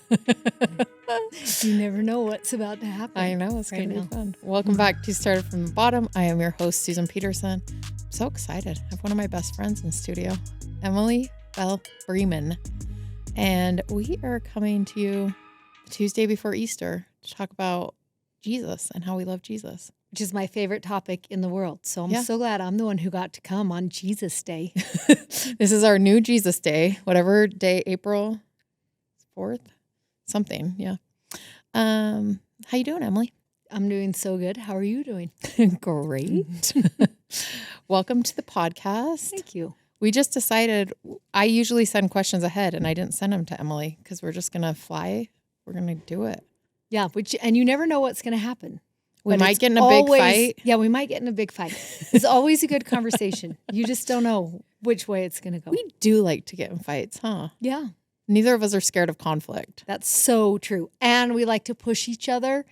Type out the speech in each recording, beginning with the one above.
You never know what's about to happen. I know, it's going to now. be fun. Welcome back to Started From the Bottom. I am your host, Susan Peterson. I'm so excited. I have one of my best friends in studio, Emily Belle Freeman. And we are coming to you the Tuesday before Easter to talk about Jesus and how we love Jesus. Which is my favorite topic in the world. So I'm so glad I'm the one who got to come on Jesus Day. This is our new Jesus Day, whatever day, April 4th, something. Yeah. How you doing, Emily? I'm doing so good. How are you doing? Great. Welcome to the podcast. Thank you. We just decided, I usually send questions ahead and I didn't send them to Emily because we're just going to fly. We're going to do it. Yeah, and you never know what's going to happen. We might get in a big fight. Yeah, we might get in a big fight. It's always a good conversation. You just don't know which way it's going to go. We do like to get in fights, huh? Yeah. Neither of us are scared of conflict. That's so true. And we like to push each other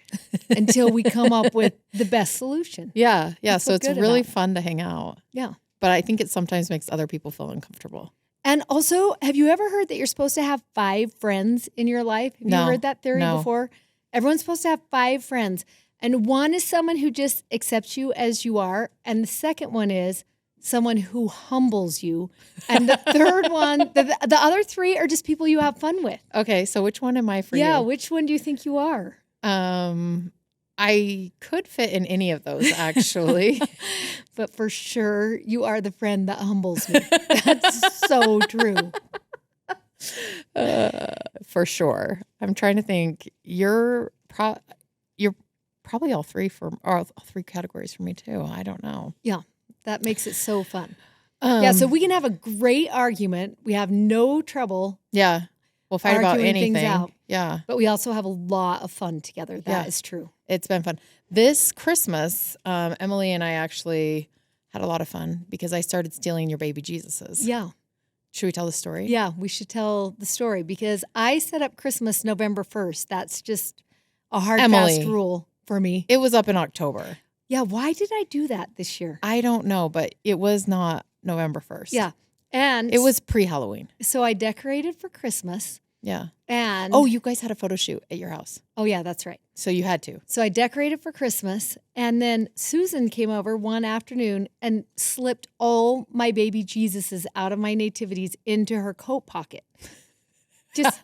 until we come up with the best solution. Yeah. That's So what's it's good really about it. fun to hang out. Yeah. But I think it sometimes makes other people feel uncomfortable. And also, have you ever heard that you're supposed to have 5 friends in your life? Have you heard that theory before? Everyone's supposed to have 5 friends. And one is someone who just accepts you as you are. And the second one is someone who humbles you. And the third one, the other 3 are just people you have fun with. Okay, so which one am I for you? Yeah, which one do you think you are? I could fit in any of those, actually. But for sure, you are the friend that humbles me. That's so true. For sure. I'm trying to think. You're probably all 3 categories for me too. I don't know. Yeah, that makes it so fun. So we can have a great argument. We have no trouble. Yeah, we'll fight about arguing anything. things out. Yeah, But we also have a lot of fun together. That is true. It's been fun. This Christmas, Emily and I actually had a lot of fun because I started stealing your baby Jesuses. Yeah. Should we tell the story? Yeah, we should tell the story because I set up Christmas November 1st. That's just a hard, fast rule for me. It was up in October. Yeah, why did I do that this year? I don't know, but it was not November 1st. Yeah, and it was pre-Halloween. So I decorated for Christmas. Yeah. And you guys had a photo shoot at your house. Oh, yeah, that's right. So you had to. So I decorated for Christmas, and then Susan came over one afternoon and slipped all my baby Jesuses out of my nativities into her coat pocket. Just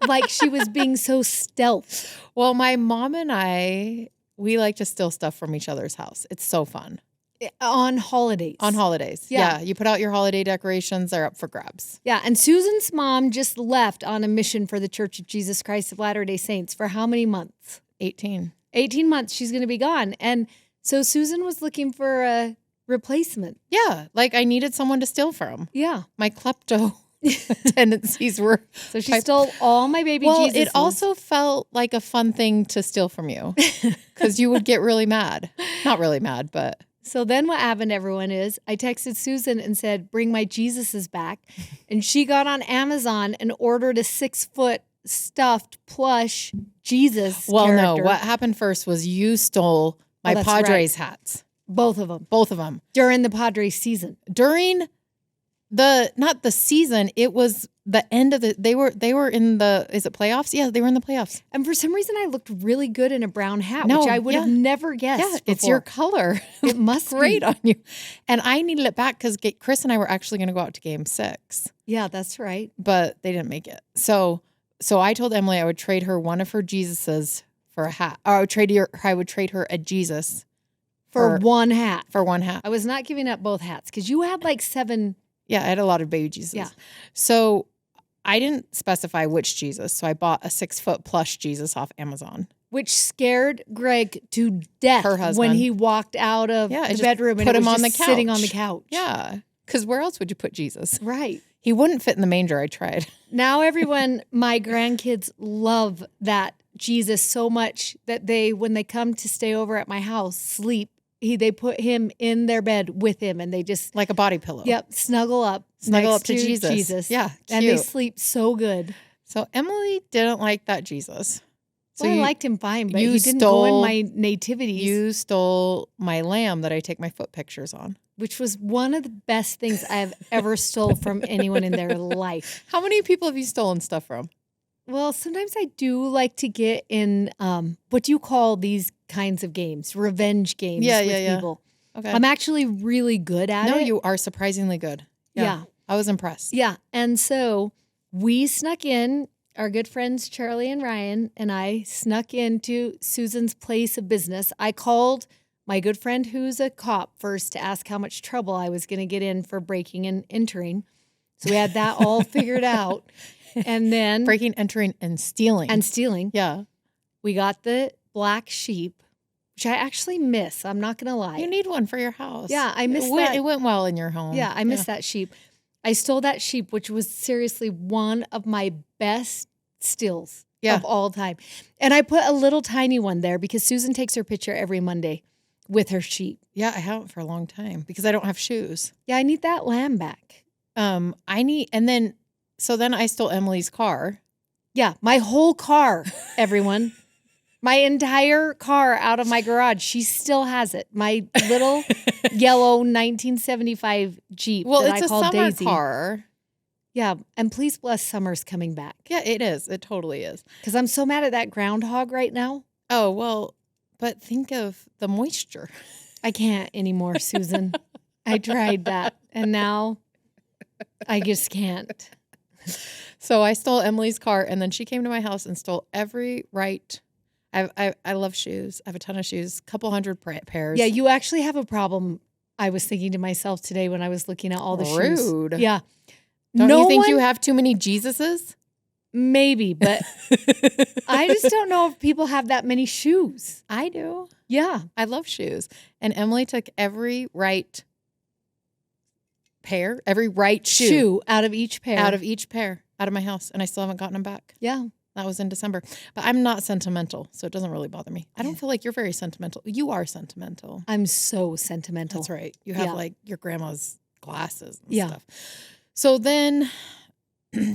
like she was being so stealth. Well, my mom and I, we like to steal stuff from each other's house. It's so fun. On holidays. On holidays. Yeah. You put out your holiday decorations. They're up for grabs. Yeah. And Susan's mom just left on a mission for the Church of Jesus Christ of Latter-day Saints for how many months? 18. 18 months she's going to be gone. And so Susan was looking for a replacement. Yeah. Like I needed someone to steal from. Yeah. My klepto tendencies were. So she stole all my baby Jesus. It also felt like a fun thing to steal from you because you would get really mad. Not really mad, but. So then what happened, everyone, is I texted Susan and said, bring my Jesuses back. And she got on Amazon and ordered a 6-foot stuffed plush Jesus character. No, what happened first was you stole my Padres hats. Both of them. Both of them. During the Padres season. During not the season, it was the end of they were in the, is it playoffs? Yeah, they were in the playoffs. And for some reason I looked really good in a brown hat, which I would have never guessed. Yeah, before. It's your color. It must be great on you. And I needed it back because Chris and I were actually going to go out to game 6. Yeah, that's right. But they didn't make it. So I told Emily I would trade her one of her Jesuses for a hat. Or I would trade her a Jesus for one hat. For one hat. I was not giving up both hats because you had like 7. Yeah, I had a lot of baby Jesus. Yeah. So I didn't specify which Jesus. So I bought a 6-foot plush Jesus off Amazon. Which scared Greg to death her husband. When he walked out of the bedroom and put him was on the just couch. sitting on the couch. Yeah, because where else would you put Jesus? Right. He wouldn't fit in the manger. I tried. Now everyone, my grandkids love that Jesus so much that when they come to stay over at my house, sleep, they put him in their bed with him and they just. Like a body pillow. Yep, snuggle up to Jesus. Yeah, cute. And they sleep so good. So Emily didn't like that Jesus. So I liked him fine, but he didn't go in my nativities. You stole my lamb that I take my foot pictures on. Which was one of the best things I've ever stole from anyone in their life. How many people have you stolen stuff from? Well, sometimes I do like to get in, what do you call these kinds of games? Revenge games with people. Okay. I'm actually really good at it. No, you are surprisingly good. Yeah. I was impressed. Yeah. And so we snuck in, our good friends Charlie and Ryan and I snuck into Susan's place of business. I called my good friend who's a cop first to ask how much trouble I was going to get in for breaking and entering. So we had that all figured out. And then breaking, entering, and stealing. Yeah. We got the black sheep, which I actually miss. I'm not going to lie. You need one for your house. Yeah, I miss that. It went well in your home. Yeah, I miss that sheep. I stole that sheep, which was seriously one of my best stills of all time. And I put a little tiny one there because Susan takes her picture every Monday with her sheep. Yeah, I haven't for a long time because I don't have shoes. Yeah, I need that lamb back. So then I stole Emily's car. Yeah, my whole car, everyone. My entire car out of my garage. She still has it. My little yellow 1975 Jeep that I call Daisy. Well, it's a summer car. Yeah, and please bless summer's coming back. Yeah, it is. It totally is. Because I'm so mad at that groundhog right now. Oh, well, but think of the moisture. I can't anymore, Susan. I tried that, and now I just can't. So I stole Emily's car, and then she came to my house and stole every right. I love shoes. I have a ton of shoes, a couple hundred pairs. Yeah, you actually have a problem. I was thinking to myself today when I was looking at all the shoes. Rude. Yeah. Don't you think you have too many Jesuses? Maybe, but I just don't know if people have that many shoes. I do. Yeah. I love shoes. And Emily took every right shoe out of each pair. Out of my house. And I still haven't gotten them back. Yeah. That was in December. But I'm not sentimental, so it doesn't really bother me. I don't feel like you're very sentimental. You are sentimental. I'm so sentimental. That's right. You have like your grandma's glasses and stuff. So then,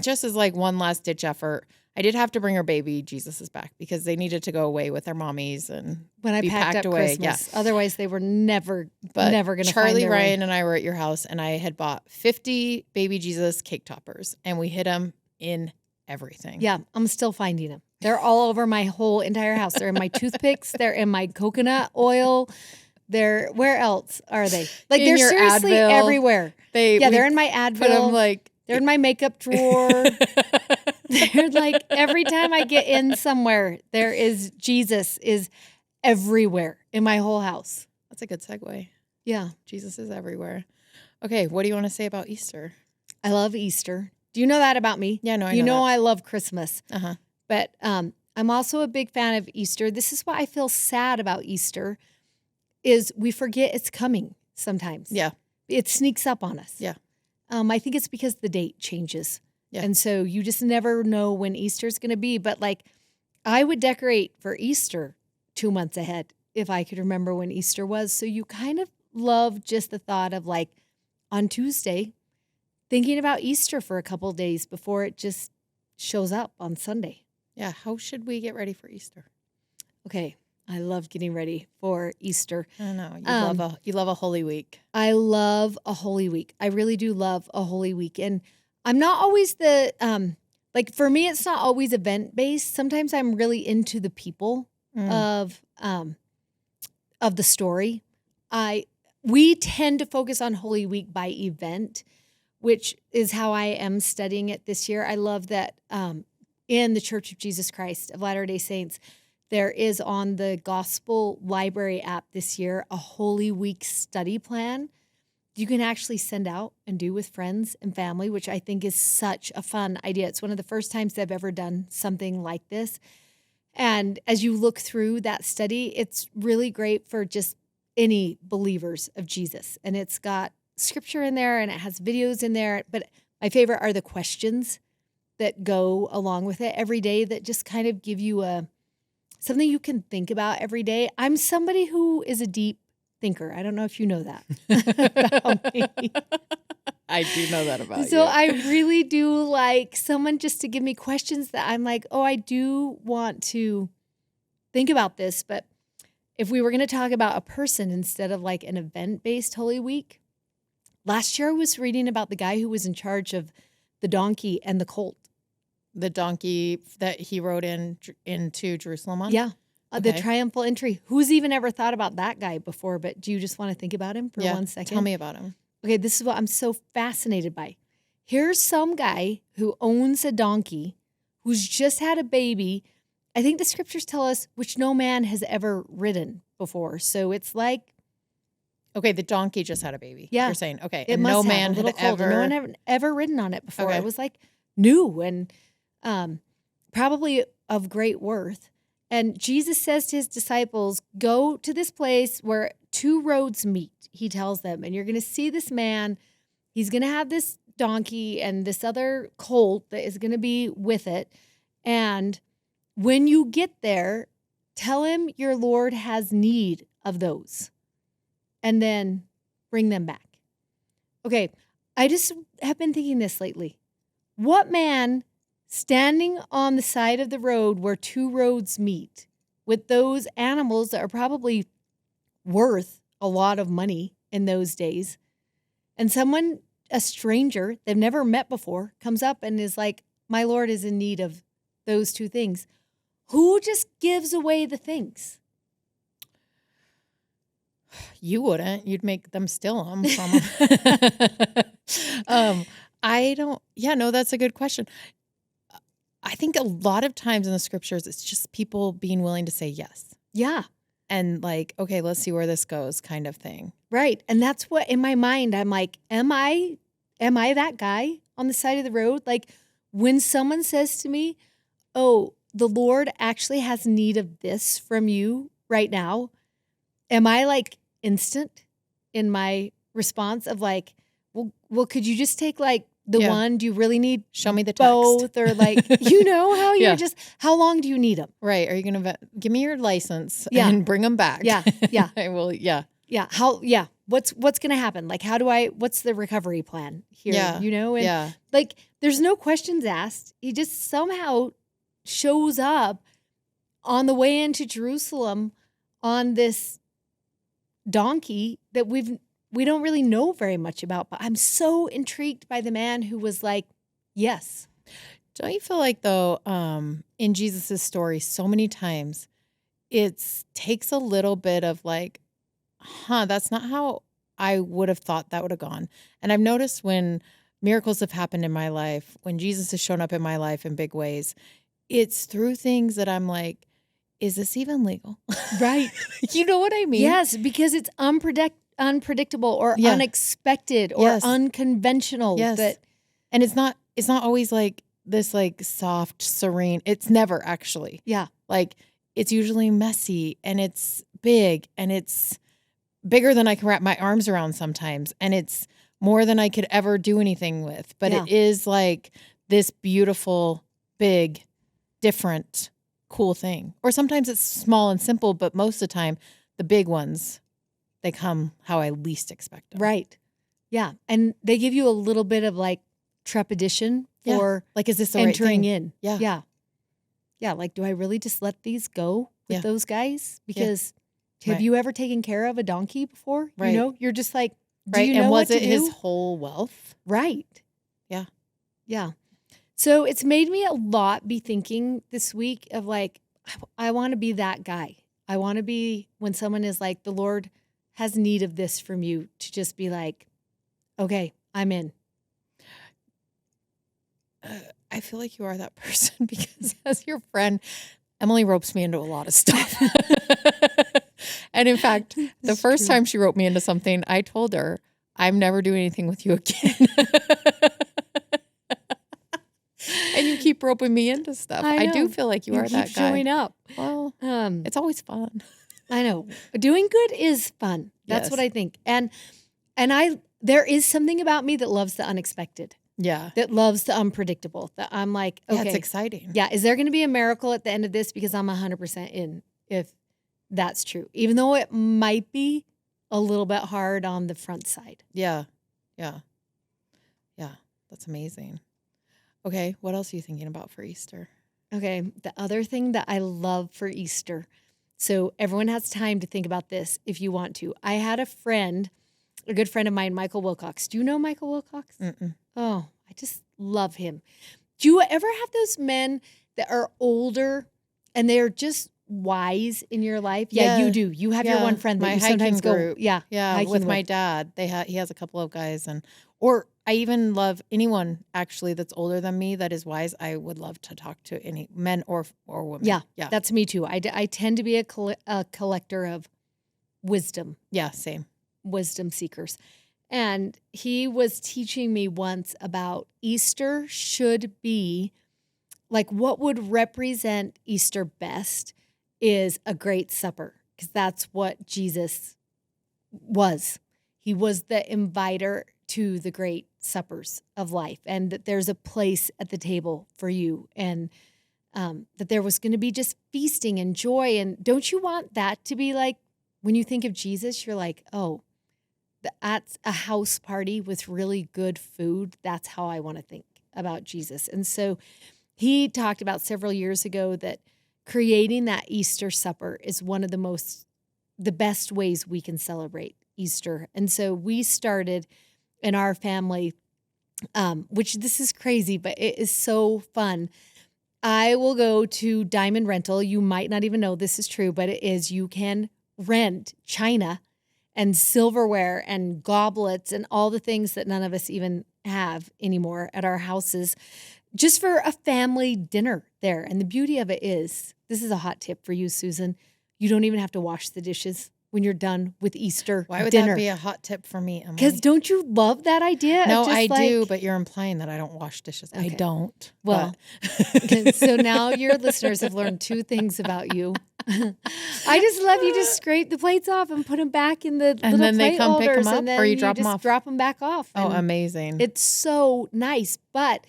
just as like one last ditch effort, I did have to bring her baby Jesuses back because they needed to go away with their mommies and when I packed up away. Christmas. Yeah. Otherwise, they were never going to find Charlie, their Ryan, way. and I were at your house, and I had bought 50 baby Jesus cake toppers, and we hid them in everything. Yeah, I'm still finding them. They're all over my whole entire house. They're in my toothpicks. They're in my coconut oil. Where else are they? Like they're seriously Advil. Everywhere. They're in my Advil. They're in my makeup drawer. They're like every time I get in somewhere, Jesus is everywhere in my whole house. That's a good segue. Yeah. Jesus is everywhere. Okay, what do you want to say about Easter? I love Easter. Do you know that about me? Yeah, no, I know. You know that. I love Christmas. Uh-huh. But I'm also a big fan of Easter. This is why I feel sad about Easter is we forget it's coming sometimes. Yeah. It sneaks up on us. Yeah. I think it's because the date changes. Yeah. And so you just never know when Easter's going to be. But like I would decorate for Easter 2 months ahead if I could remember when Easter was. So you kind of love just the thought of like on Tuesday, thinking about Easter for a couple of days before it just shows up on Sunday. Yeah. How should we get ready for Easter? Okay. I love getting ready for Easter. I know. You love a Holy Week. I love a Holy Week. I really do love a Holy Week. And I'm not always like for me, it's not always event based. Sometimes I'm really into the people of the story. We tend to focus on Holy Week by event, which is how I am studying it this year. I love that in the Church of Jesus Christ of Latter-day Saints, there is on the Gospel Library app this year a Holy Week study plan you can actually send out and do with friends and family, which I think is such a fun idea. It's one of the first times I've ever done something like this. And as you look through that study, it's really great for just any believers of Jesus. And it's got scripture in there and it has videos in there. But my favorite are the questions that go along with it every day that just kind of give you something you can think about every day. I'm somebody who is a deep thinker. I don't know if you know that about me. I do know that about you. So I really do like someone just to give me questions that I'm like, oh, I do want to think about this. But if we were going to talk about a person instead of like an event-based Holy Week, last year I was reading about the guy who was in charge of the donkey and the colt. the donkey that he rode into Jerusalem on? Yeah. Okay. The triumphal entry. Who's even ever thought about that guy before? But do you just want to think about him for 1 second? Tell me about him. Okay, this is what I'm so fascinated by. Here's some guy who owns a donkey, who's just had a baby. I think the scriptures tell us which no man has ever ridden before. So it's like, okay, the donkey just had a baby. Yeah. You're saying, okay, it and must no have man a little had cold. ever. No one had ever ridden on it before. Okay. It was like new and probably of great worth. And Jesus says to his disciples, go to this place where two roads meet, he tells them, and you're going to see this man. He's going to have this donkey and this other colt that is going to be with it. And when you get there, tell him your Lord has need of those, and then bring them back. Okay, I just have been thinking this lately. What man standing on the side of the road where two roads meet with those animals that are probably worth a lot of money in those days, and someone, a stranger they've never met before, comes up and is like, my Lord is in need of those two things. Who just gives away the things? You wouldn't. You'd make them steal them from them. I don't. Yeah, no, that's a good question. I think a lot of times in the scriptures, it's just people being willing to say yes. Yeah. And like, okay, let's see where this goes kind of thing. Right. And that's what, in my mind, I'm like, am I that guy on the side of the road? Like when someone says to me, oh, the Lord actually has need of this from you right now, am I like instant in my response of like, well, could you just take like the one? Do you really need show me the both? text. Or like, you know how you're just, how long do you need them? Right. Are you going to give me your license and bring them back? Yeah. Yeah. I will. Yeah. Yeah. What's going to happen? Like, what's the recovery plan here? Yeah. You know? And like, there's no questions asked. He just somehow shows up on the way into Jerusalem on this donkey that we don't really know very much about, but I'm so intrigued by the man who was like, yes. Don't you feel like though, in Jesus's story, so many times it takes a little bit of like, that's not how I would have thought that would have gone. And I've noticed when miracles have happened in my life, when Jesus has shown up in my life in big ways, it's through things that I'm like, is this even legal? Right. You know what I mean? Yes, because it's unpredictable or unexpected or unconventional. Yes. And it's not always like this like soft, serene. It's never actually. Yeah. Like it's usually messy and it's big and it's bigger than I can wrap my arms around sometimes. And it's more than I could ever do anything with. But it is like this beautiful, big, different, cool thing. Or sometimes it's small and simple, but most of the time, the big ones, they come how I least expect them. Right. Yeah. And they give you a little bit of like trepidation for like, is this the entering right thing? in? Yeah. Yeah. Yeah. Like, do I really just let these go with those guys? Because have you ever taken care of a donkey before? Right. You know, you're just like, do you know and was what it to do? his whole wealth? Right. Yeah. Yeah. So it's made me a lot be thinking this week of like, I want to be that guy. I want to be when someone is like, the Lord has need of this from you, to just be like, okay, I'm in. I feel like you are that person because as your friend, Emily ropes me into a lot of stuff. And in fact, the first time she roped me into something, I told her, I'm never doing anything with you again. And you keep roping me into stuff. I do feel like you are that guy. Showing up. Well, it's always fun. I know. Doing good is fun. That's what I think. And there is something about me that loves the unexpected. Yeah. That loves the unpredictable. That I'm like, okay. It's exciting. Yeah. Is there going to be a miracle at the end of this? Because I'm 100% in if that's true. Even though it might be a little bit hard on the front side. Yeah. Yeah. Yeah. That's amazing. Okay. What else are you thinking about for Easter? Okay. The other thing that I love for Easter. So everyone has time to think about this if you want to. I had a good friend of mine, Michael Wilcox. Do you know Michael Wilcox? Mm-mm. Oh, I just love him. Do you ever have those men that are older and they're just wise in your life? Yeah, you do. You have your one friend that you sometimes go. Yeah, with my dad. He has a couple of guys, or I even love anyone actually that's older than me that is wise. I would love to talk to any men or women. Yeah, that's me too. I tend to be a collector of wisdom. Yeah, same. Wisdom seekers. And he was teaching me once about Easter should be like what would represent Easter best is a great supper, because that's what Jesus was. He was the inviter to the great suppers of life, and that there's a place at the table for you, and that there was going to be just feasting and joy. And don't you want that to be like, when you think of Jesus, you're like, oh, at a house party with really good food, that's how I want to think about Jesus. And so he talked about several years ago that creating that Easter supper is one of the best ways we can celebrate Easter. And so we started in our family, which this is crazy, but it is so fun. I will go to Diamond Rental. You might not even know this is true, but it is. You can rent china and silverware and goblets and all the things that none of us even have anymore at our houses, just for a family dinner there. And the beauty of it is, this is a hot tip for you, Susan, you don't even have to wash the dishes when you're done with Easter dinner. Why would that be a hot tip for me, Emily? Because don't you love that idea? No, I do, but you're implying that I don't wash dishes. Okay. I don't. Well, so now your listeners have learned two things about you. I just love you just scrape the plates off and put them back in the and little then plate they come holders, pick them up, and then or you drop them off. Drop them back off. Oh, amazing! It's so nice, but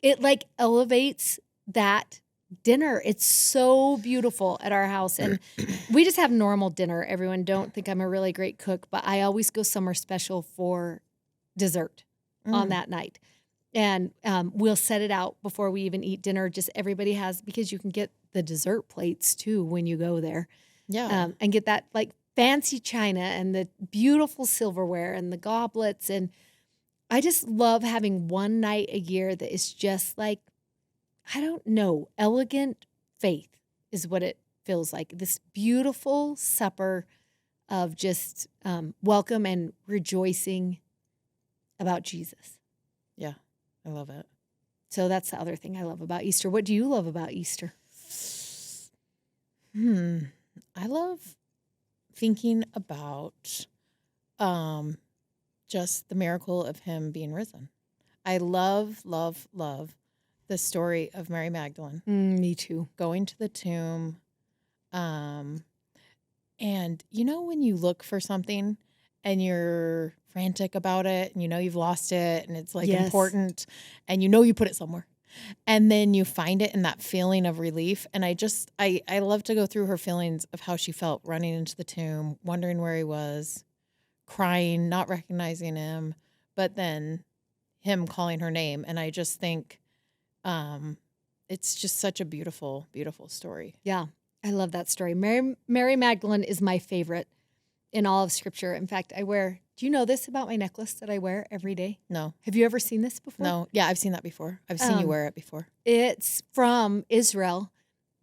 it like elevates that dinner. It's so beautiful at our house, and we just have normal dinner. Everyone, don't think I'm a really great cook, but I always go somewhere special for dessert on that night. And we'll set it out before we even eat dinner. Just everybody has, because you can get the dessert plates too when you go there. Yeah. And get that like fancy china and the beautiful silverware and the goblets. And I just love having one night a year that is just like, I don't know, elegant faith is what it feels like. This beautiful supper of just welcome and rejoicing about Jesus. Yeah. I love it. So that's the other thing I love about Easter. What do you love about Easter? I love thinking about just the miracle of him being risen. I love, love, love the story of Mary Magdalene. Me too. Going to the tomb. And you know when you look for something and you're frantic about it and you know you've lost it and it's like important and you know you put it somewhere and then you find it, and that feeling of relief. And I love to go through her feelings of how she felt running into the tomb, wondering where he was, crying, not recognizing him, but then him calling her name. And I just think it's just such a beautiful, beautiful story. Yeah, I love that story. Mary Magdalene is my favorite in all of Scripture. In fact, do you know this about my necklace that I wear every day? No. Have you ever seen this before? No. Yeah, I've seen that before. I've seen you wear it before. It's from Israel.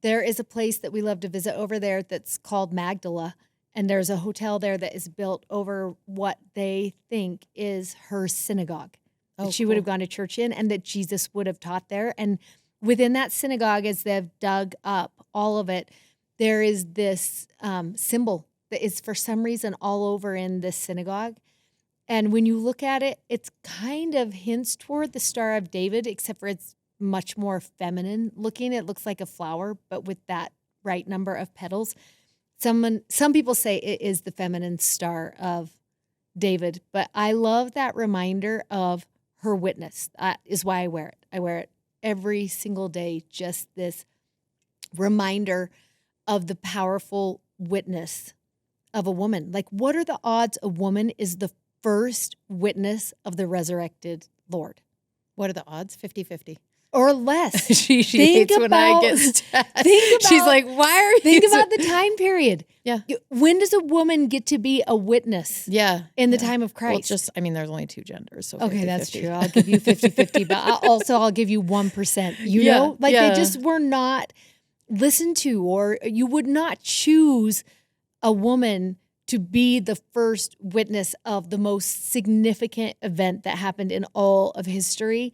There is a place that we love to visit over there that's called Magdala, and there's a hotel there that is built over what they think is her synagogue that she would have gone to church in and that Jesus would have taught there. And within that synagogue, as they've dug up all of it, there is this symbol that is for some reason all over in this synagogue. And when you look at it, it's kind of hints toward the Star of David, except for it's much more feminine looking. It looks like a flower, but with that right number of petals. Some people say it is the feminine Star of David, but I love that reminder of her witness. That is why I wear it. I wear it every single day, just this reminder of the powerful witness of a woman. Like, what are the odds a woman is the first witness of the resurrected Lord? What are the odds? 50-50. or less. she hates when I get stabbed. She's like, why are you? Think about the time period. Yeah. When does a woman get to be a witness? Yeah. In the time of Christ. Well, there's only two genders. So okay, 50, that's 50. true. I'll give you 50-50, but I'll give you 1%. You know? Like they just were not listened to, or you would not choose a woman to be the first witness of the most significant event that happened in all of history.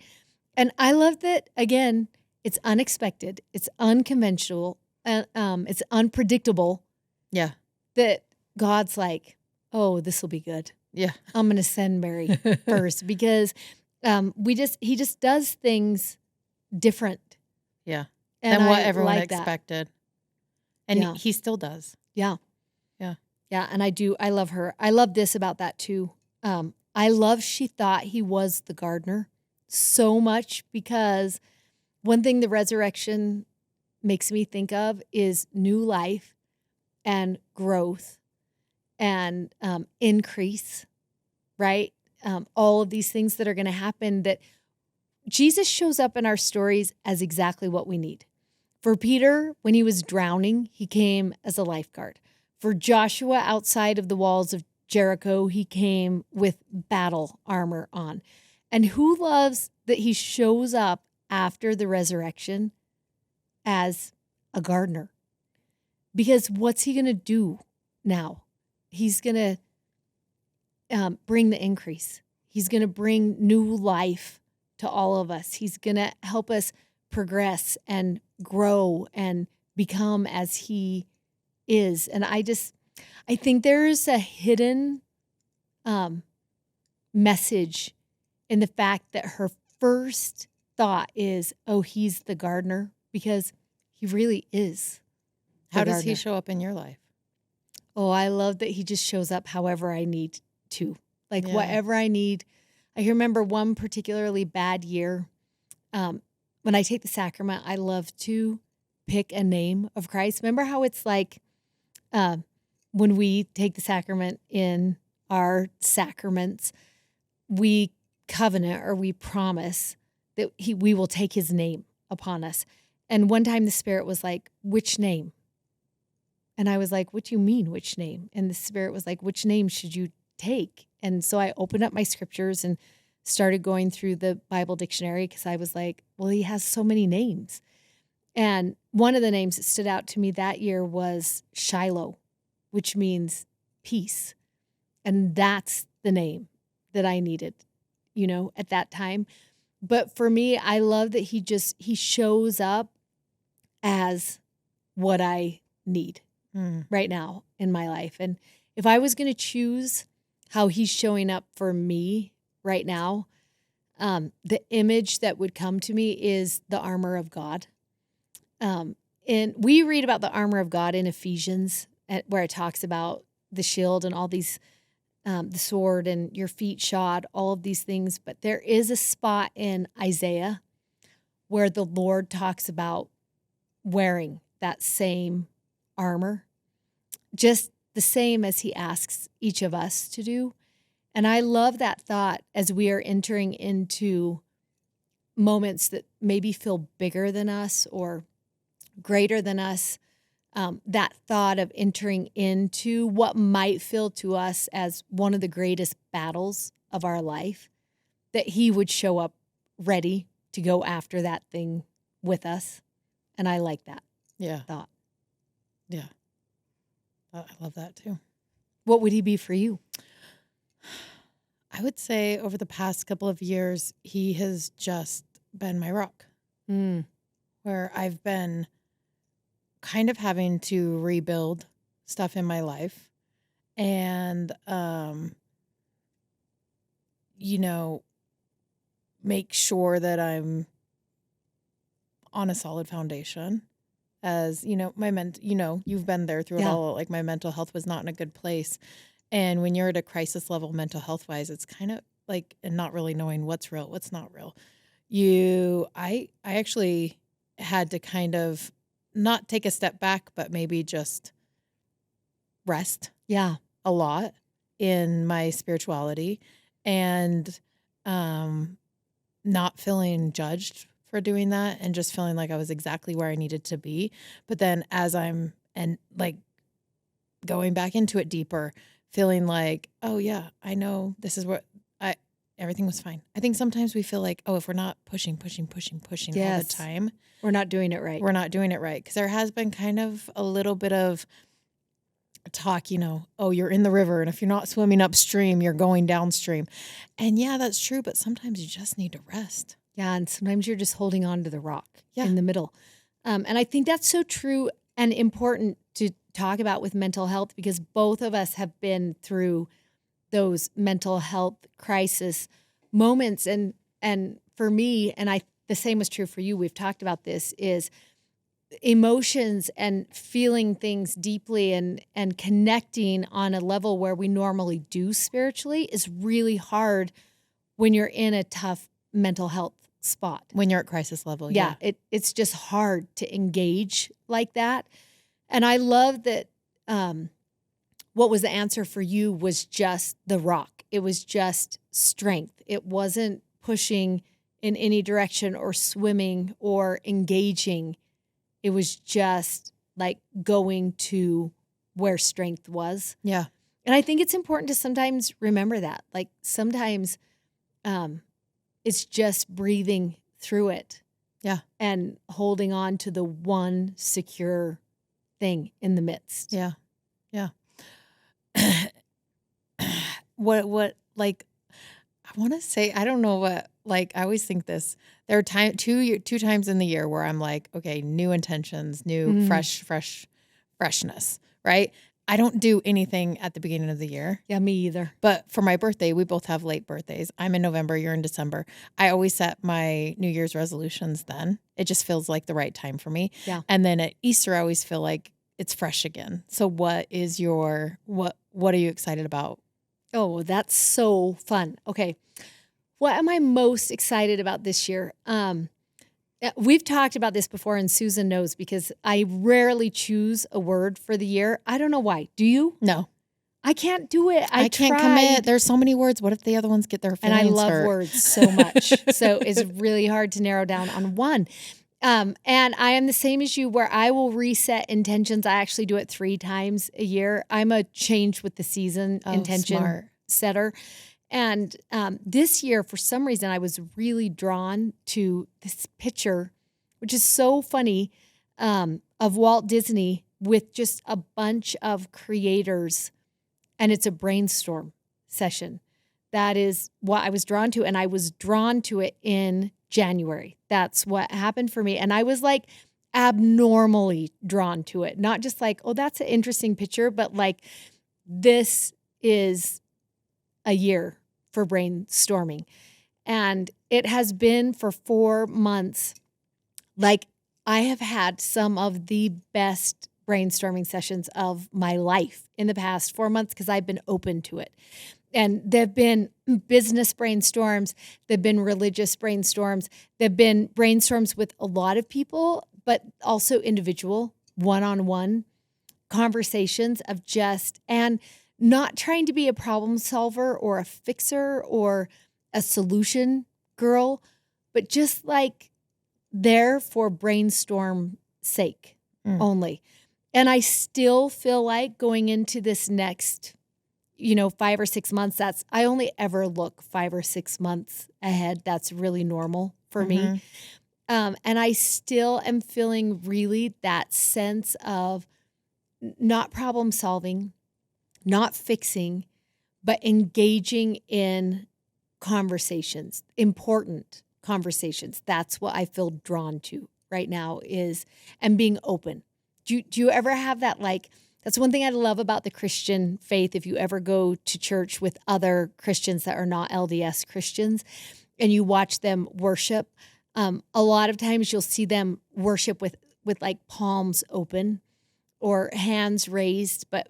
And I love that, again, it's unexpected, it's unconventional, it's unpredictable. Yeah. That God's like, oh, this will be good. Yeah. I'm going to send Mary first because he just does things different. Yeah. And than what I everyone like expected. And he still does. Yeah. Yeah. Yeah. And I love her. I love this about that too. I love she thought he was the gardener so much, because one thing the resurrection makes me think of is new life and growth and increase, right? All of these things that are going to happen, that Jesus shows up in our stories as exactly what we need. For Peter, when he was drowning, he came as a lifeguard. For Joshua, outside of the walls of Jericho, he came with battle armor on. And who loves that he shows up after the resurrection as a gardener? Because what's he going to do now? He's going to bring the increase. He's going to bring new life to all of us. He's going to help us progress and grow and become as he is. And I think there's a hidden message in the fact that her first thought is, oh, he's the gardener, because he really is. How does he show up in your life? Oh, I love that he just shows up however I need to. Like whatever I need. I remember one particularly bad year. When I take the sacrament, I love to pick a name of Christ. Remember how it's like when we take the sacrament in our sacraments, we covenant or we promise that we will take his name upon us. And one time the Spirit was like, which name? And I was like, what do you mean, which name? And the Spirit was like, which name should you take? And so I opened up my scriptures and started going through the Bible dictionary, because I was like, well, he has so many names. And one of the names that stood out to me that year was Shiloh, which means peace. And that's the name that I needed, at that time. But for me, I love that he shows up as what I need right now in my life. And if I was going to choose how he's showing up for me right now, the image that would come to me is the armor of God. And we read about the armor of God in Ephesians, where it talks about the shield and all these, the sword and your feet shod, all of these things. But there is a spot in Isaiah where the Lord talks about wearing that same armor, just the same as he asks each of us to do. And I love that thought as we are entering into moments that maybe feel bigger than us or greater than us. That thought of entering into what might feel to us as one of the greatest battles of our life, that he would show up ready to go after that thing with us. And I like that thought. Yeah. I love that too. What would he be for you? I would say over the past couple of years, he has just been my rock, where I've been kind of having to rebuild stuff in my life and, make sure that I'm on a solid foundation. As you've been there through it all. Like my mental health was not in a good place. And when you're at a crisis level, mental health wise, it's kind of like, and not really knowing what's real, what's not real. I actually had to kind of not take a step back, but maybe just rest. Yeah. A lot in my spirituality and, not feeling judged for doing that and just feeling like I was exactly where I needed to be. But then as I'm going back into it deeper, feeling like, oh yeah, I know this is what everything was fine. I think sometimes we feel like, oh, if we're not pushing all the time, we're not doing it right. We're not doing it right. Because there has been kind of a little bit of talk, oh, you're in the river, and if you're not swimming upstream, you're going downstream. And yeah, that's true. But sometimes you just need to rest. Yeah, and sometimes you're just holding on to the rock in the middle. And I think that's so true and important to talk about with mental health, because both of us have been through those mental health crisis moments. And for me, and the same was true for you, we've talked about this, is emotions and feeling things deeply and connecting on a level where we normally do spiritually is really hard when you're in a tough mental health spot. When you're at crisis level. Yeah. It's just hard to engage like that. And I love that what was the answer for you was just the rock. It was just strength. It wasn't pushing in any direction or swimming or engaging. It was just like going to where strength was. Yeah. And I think it's important to sometimes remember that. Like sometimes it's just breathing through it. Yeah. And holding on to the one secure thing in the midst. Yeah. Yeah. What like, I want to say, I don't know what, like, I always think this, there are two times in the year where I'm like, okay, new intentions, new freshness, right? I don't do anything at the beginning of the year. Yeah, me either. But for my birthday, we both have late birthdays. I'm in November, you're in December. I always set my New Year's resolutions then. It just feels like the right time for me. Yeah. And then at Easter, I always feel like it's fresh again. So what are you excited about? Oh, that's so fun. Okay. What am I most excited about this year? We've talked about this before, and Susan knows, because I rarely choose a word for the year. I don't know why. Do you? No. I can't do it. I can't commit. There's so many words. What if the other ones get their feelings hurt? And I love words so much. So it's really hard to narrow down on one. And I am the same as you, where I will reset intentions. I actually do it 3 times a year. I'm a change with the season intention setter. And this year, for some reason, I was really drawn to this picture, which is so funny, of Walt Disney with just a bunch of creators. And it's a brainstorm session. That is what I was drawn to. And I was drawn to it in January. That's what happened for me. And I was like abnormally drawn to it. Not just like, oh, that's an interesting picture, but like, this is a year for brainstorming. And it has been for 4 months. Like, I have had some of the best brainstorming sessions of my life in the past 4 months, because I've been open to it. And there've been business brainstorms, there've been religious brainstorms, there've been brainstorms with a lot of people, but also individual, one-on-one conversations of just, and not trying to be a problem solver or a fixer or a solution girl, but just like there for brainstorm sake only. And I still feel like going into this next 5 or 6 months, I only ever look 5 or 6 months ahead. That's really normal for me. And I still am feeling really that sense of not problem solving, not fixing, but engaging in conversations, important conversations. That's what I feel drawn to right now, and being open. Do you ever have that, like, that's one thing I love about the Christian faith. If you ever go to church with other Christians that are not LDS Christians and you watch them worship, a lot of times you'll see them worship with like palms open or hands raised, but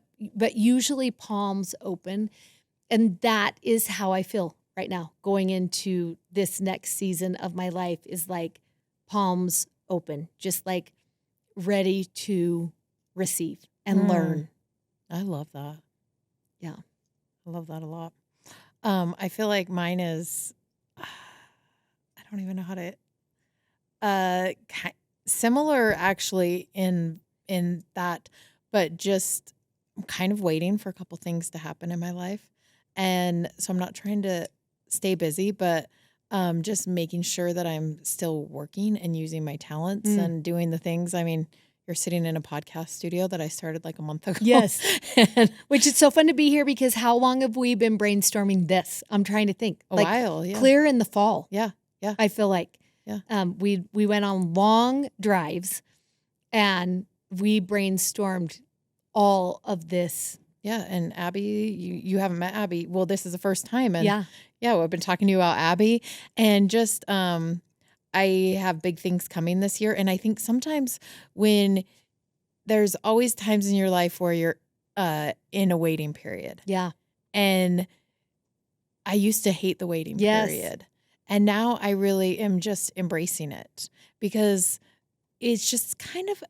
usually palms open. And that is how I feel right now going into this next season of my life, is like palms open, just like ready to receive and learn. I love that. Yeah. I love that a lot. I feel like mine is, I don't even know how to, Similar actually in that, but just I'm kind of waiting for a couple things to happen in my life. And so I'm not trying to stay busy, but just making sure that I'm still working and using my talents and doing the things. I mean, you're sitting in a podcast studio that I started like a month ago. Yes. Which is so fun to be here because how long have we been brainstorming this? I'm trying to think. A while, yeah. Clear in the fall. Yeah, yeah. I feel like. Yeah. We went on long drives and we brainstormed all of this. Yeah, and Abby, you haven't met Abby. Well, this is the first time. And yeah, I've been talking to you about Abby and just I have big things coming this year. And I think sometimes when there's always times in your life where you're in a waiting period. Yeah. And I used to hate the waiting period. And now I really am just embracing it because it's just kind of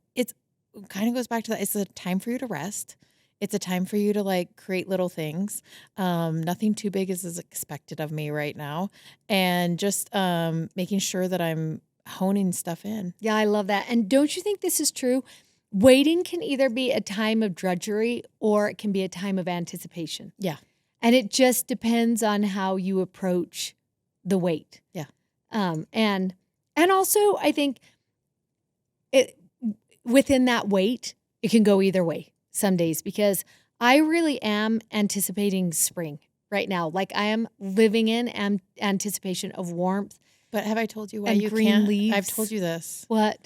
goes back to that. It's a time for you to rest. It's a time for you to like create little things. Nothing too big is expected of me right now. And just making sure that I'm honing stuff in. Yeah, I love that. And don't you think this is true? Waiting can either be a time of drudgery or it can be a time of anticipation. Yeah. And it just depends on how you approach the wait. Yeah. And also I think within that wait, it can go either way some days because I really am anticipating spring right now. Like I am living in anticipation of warmth. But have I told you why and you green can't? Leaves. I've told you this. What?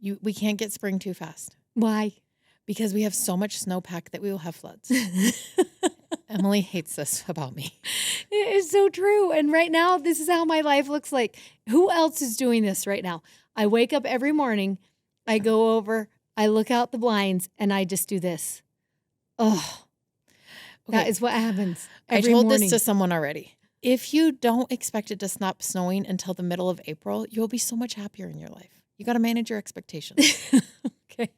We can't get spring too fast. Why? Because we have so much snowpack that we will have floods. Emily hates this about me. It is so true. And right now, this is how my life looks like. Who else is doing this right now? I wake up every morning, I go over, I look out the blinds, and I just do this. Oh, okay. That is what happens every morning. I told this to someone already. If you don't expect it to stop snowing until the middle of April, you'll be so much happier in your life. You got to manage your expectations. Okay.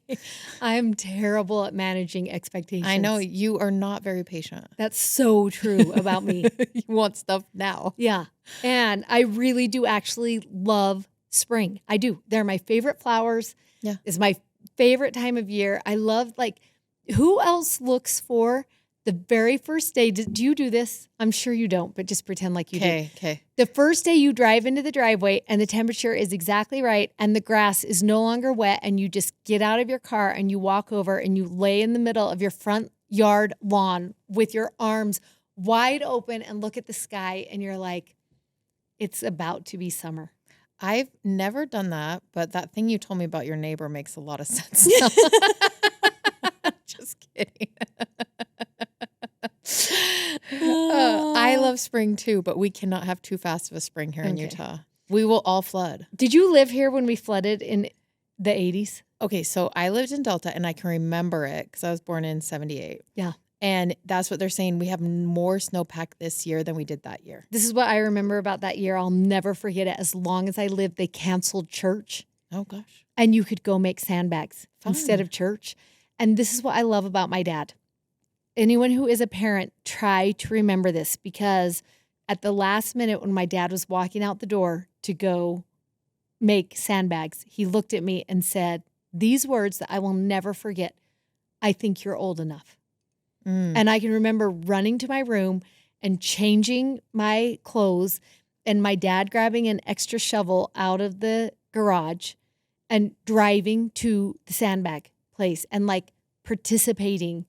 I'm terrible at managing expectations. I know you are not very patient. That's so true about me. You want stuff now. Yeah. And I really do actually love spring. I do. They're my favorite flowers. Yeah. It's my favorite time of year. I love who else looks for the very first day? Do you do this? I'm sure you don't, but just pretend like you do. Okay. The first day you drive into the driveway and the temperature is exactly right and the grass is no longer wet and you just get out of your car and you walk over and you lay in the middle of your front yard lawn with your arms wide open and look at the sky and you're like, it's about to be summer. I've never done that, but that thing you told me about your neighbor makes a lot of sense. Just kidding. I love spring too, but we cannot have too fast of a spring here in Utah. We will all flood. Did you live here when we flooded in the 80s? Okay, so I lived in Delta and I can remember it because I was born in 78. Yeah. And that's what they're saying. We have more snowpack this year than we did that year. This is what I remember about that year. I'll never forget it. As long as I lived, they canceled church. Oh, gosh. And you could go make sandbags instead of church. And this is what I love about my dad. Anyone who is a parent, try to remember this because at the last minute when my dad was walking out the door to go make sandbags, he looked at me and said these words that I will never forget. I think you're old enough. And I can remember running to my room and changing my clothes and my dad grabbing an extra shovel out of the garage and driving to the sandbag place and like participating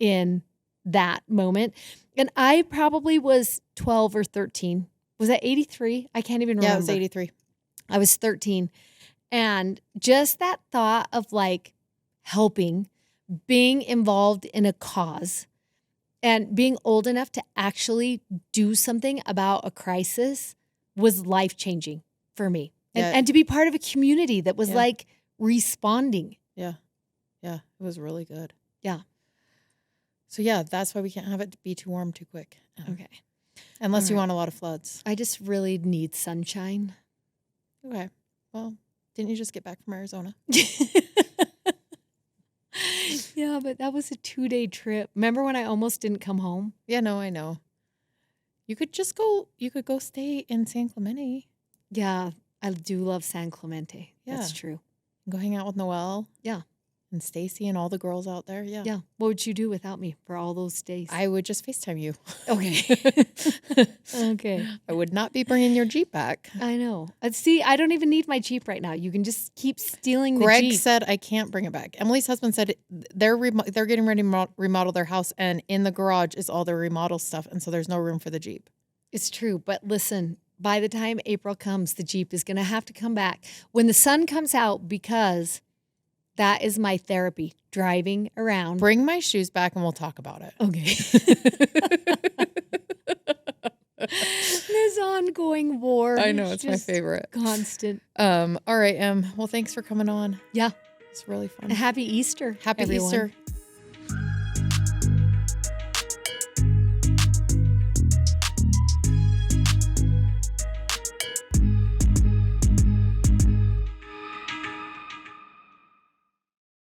in that moment. And I probably was 12 or 13. Was that 83? I can't even remember. Yeah, it was 83. I was 13. And just that thought of like helping, being involved in a cause, and being old enough to actually do something about a crisis was life-changing for me. And to be part of a community that was like responding. Yeah. Yeah, it was really good. Yeah. So yeah, that's why we can't have it be too warm too quick. Okay. Unless you want a lot of floods. I just really need sunshine. Okay. Well, didn't you just get back from Arizona? Yeah, but that was a 2-day trip. Remember when I almost didn't come home? Yeah, no, I know. You could go stay in San Clemente. Yeah, I do love San Clemente. Yeah. That's true. Go hang out with Noelle. Yeah. And Stacy and all the girls out there. Yeah. Yeah. What would you do without me for all those days? I would just FaceTime you. Okay. Okay. I would not be bringing your Jeep back. I know. See, I don't even need my Jeep right now. You can just keep stealing the Greg Jeep. said I can't bring it back. Emily's husband said they're getting ready to remodel their house, and in the garage is all their remodel stuff, and so there's no room for the Jeep. It's true. But listen, by the time April comes, the Jeep is going to have to come back when the sun comes out, because that is my therapy, driving around. Bring my shoes back and we'll talk about it. Okay. This ongoing war. I know, it's my favorite. Constant. All right, well, thanks for coming on. Yeah. It's really fun. Happy Easter. Happy everyone. Easter.